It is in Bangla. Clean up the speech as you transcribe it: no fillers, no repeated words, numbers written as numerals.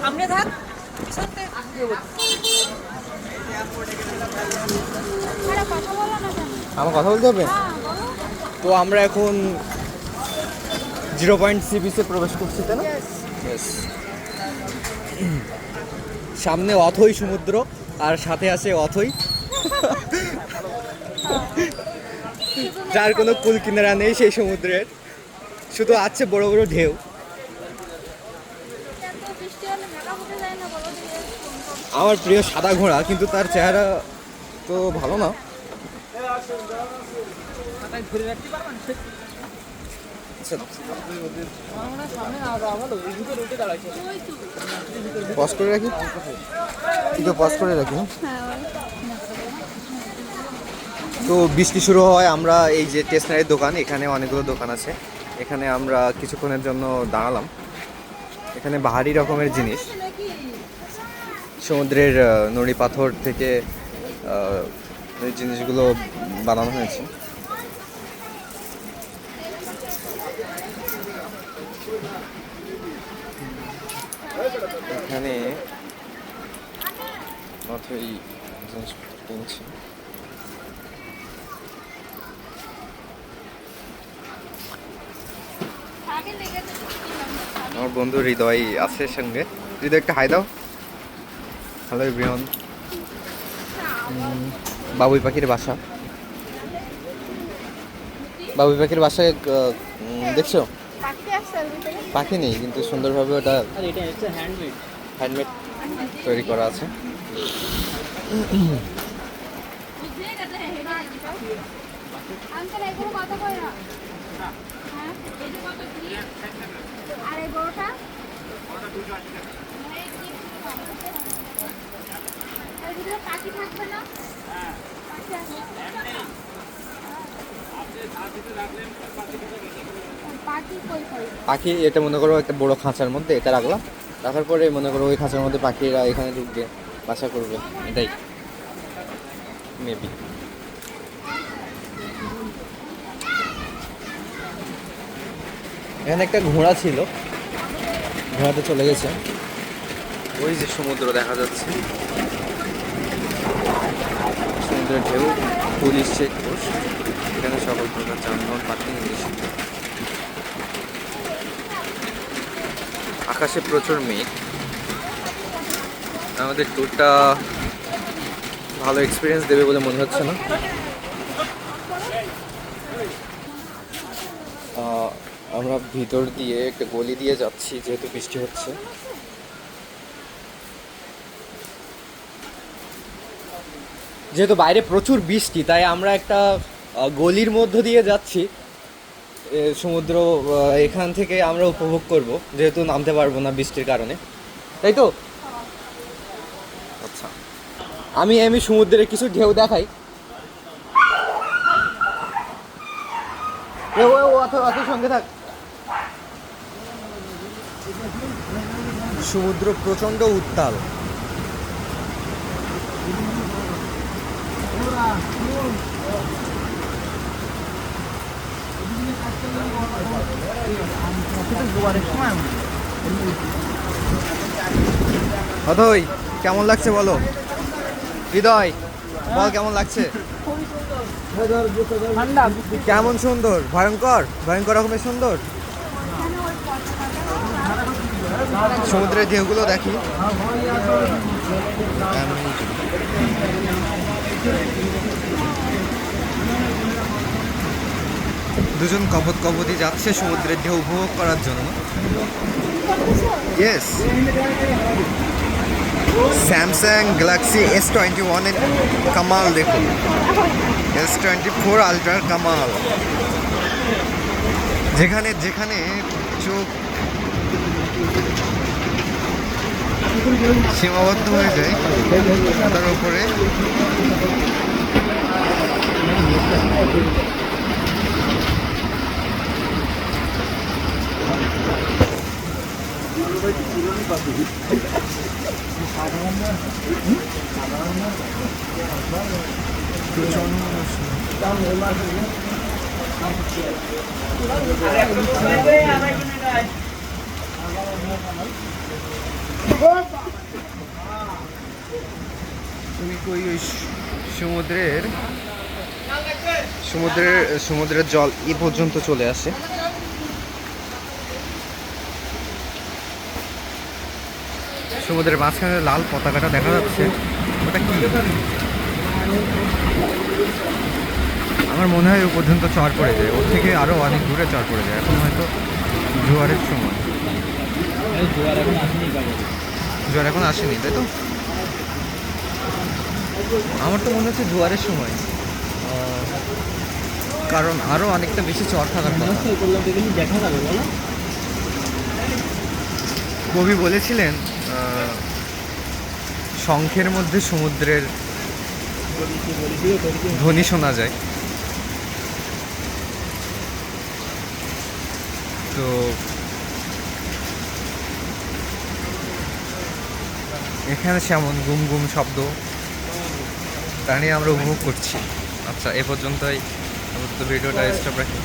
সামনে থাক। আমার কথা বলতে হবে। তো আমরা এখন 0 পয়েন্ট সি বিচে প্রবেশ করছি, তাই না? Yes. সামনে অথই সমুদ্র আর সাথে আছে অথই, যার কোনো কুল কিনারা নেই সেই সমুদ্রের, শুধু আছে বড় বড় ঢেউ। আমার প্রিয় সাদা ঘোড়া, কিন্তু তার চেহারা তো ভালো না। পজ করে রাখি, তো পজ করে রাখি। তো বৃষ্টি শুরু হয়, আমরা এই যে স্টেশনারির দোকান, এখানে অনেকগুলো দোকান আছে, এখানে আমরা কিছুক্ষণের জন্য দাঁড়ালাম। এখানে বাহারি রকমের জিনিস, সমুদ্রের নুড়ি পাথর থেকে এই জিনিসগুলো বানানো হয়েছে। এখানে অথই জিনিসপত্র কিনছি। আমার বন্ধু হৃদয় আছে সঙ্গে। হৃদয় একটা হাই দাও। Hello everyone. বাবুই পাখির বাসা, বাবুই পাখির বাসায় দেখছো? পাখি নেই, কিন্তু সুন্দরভাবে ওটা হ্যান্ডমেড তৈরি করা আছে। পাখি এটা মনে করো একটা বড় খাঁচার মধ্যে এটা রাখলাম, রাখার পরে মনে করো ওই খাঁচার মধ্যে পাখিরা এখানে ঢুকবে, বাসা করবে, এটাই মেবি। এখানে একটা ঘোড়া ছিল, ঘোড়াতে চলে গেছে। ওই যে সমুদ্র দেখা যাচ্ছে, সমুদ্রের ঢেউ, পুলিশ চেকপোস্ট, এখানে সকল প্রকার যানবাহন পার্কিং নিষিদ্ধ। আকাশে প্রচুর মেঘ। আমাদের ট্যুরটা ভালো এক্সপিরিয়েন্স দেবে বলে মনে হচ্ছে না। আমরা ভিতর দিয়ে একটা গলি দিয়ে যাচ্ছি, যেহেতু বৃষ্টি হচ্ছে। যেহেতু বাইরে প্রচুর বৃষ্টি, তাই আমরা একটা গলির মধ্য দিয়ে যাচ্ছি। সমুদ্র এখান থেকে আমরা উপভোগ করব, যেহেতু নামতে পারবো না বৃষ্টির কারণে, তাই তো? আচ্ছা, আমি সমুদ্রে কিছু ঢেউ দেখাই। সঙ্গে থাক। সমুদ্র প্রচন্ড উত্তাল। অথই কেমন লাগছে বলো? হৃদয় বল কেমন লাগছে? কেমন সুন্দর, ভয়ঙ্কর ভয়ঙ্কর রকমের সুন্দর। সমুদ্রের ঢেউগুলো দেখি। দুজন কপতি যাচ্ছে সমুদ্রের ঢেউ উপভোগ করার জন্য। ইয়েস, স্যামসাং গ্যালাক্সি S21 এর কামাল দেখুন, S24 আলট্রার কামাল। যেখানে যেখানে চোখ সীমাবদ্ধ হয়ে যায়, তার উপরে তুমি কই ওই সমুদ্রের সমুদ্রের সমুদ্রের জল এ পর্যন্ত চলে আসে। সমুদ্রের মাঝখানে লাল পতাকাটা দেখা যাচ্ছে, ওটা কি? আমার মনে হয় ও পর্যন্ত চর পড়ে যায়, ওর থেকে আরও অনেক দূরে চর পড়ে যায়। এখন হয়তো জোয়ারের সময়, জোয়ার এখন আসেনি তাই তো? আমার তো মনে হচ্ছে জোয়ারের সময়, কারণ আরও অনেকটা বেশি চর থাকার কথা। দেখা যাবে বলো। কবি বলেছিলেন শঙ্খের মধ্যে সমুদ্রের ধ্বনি শোনা যায়। তো এখানে সেমন গুম গুম শব্দ তা নিয়ে আমরা উপভোগ করছি। আচ্ছা, এ পর্যন্তই ভিডিওটা স্টপ রাখি।